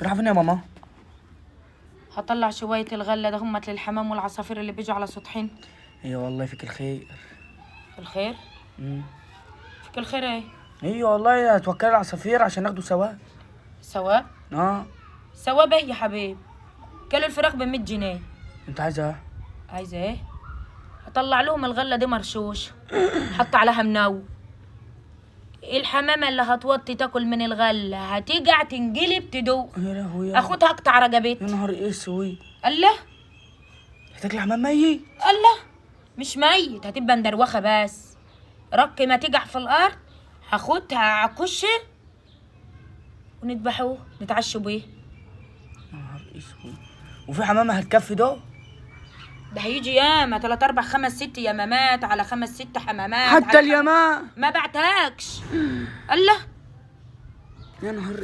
رايحة فين يا ماما؟ هطلع شوية الغلة ده همت للحمام والعصافير اللي بيجوا على سطحين. ايوه والله فيك الخير. في الخير؟ فيك الخير ايه؟ ايوه والله هتوكلي العصافير عشان ناخده سوا. ثواب؟ اه. ثواب ايه يا حبيب؟ كيلو الفراخ ب 100 جنيه. انت عايزة ايه؟ عايزة ايه؟ هطلع لهم الغلة دي مرشوش، حط عليها منو. الحمامة اللي هتوطي تاكل من الغلة هتيجع تنقلب تدوق. يا لهوي اخدها اقطع يا رقبتها. نهار اسود. الله هتاكل حمام ميت؟ الله، مش ميت، هتبقى مدروخة بس. رك ما تيجع في الارض هاخدها عكشها ونذبحوه نتعشوا بيه. يا نهار اسود. وفي حمامة هتكفي ده؟ ده هيجي ياما 3 4 5 6 يمامات على 5 6 حمامات. حتى اليمام ما بعتهاكش. الله. يا نهار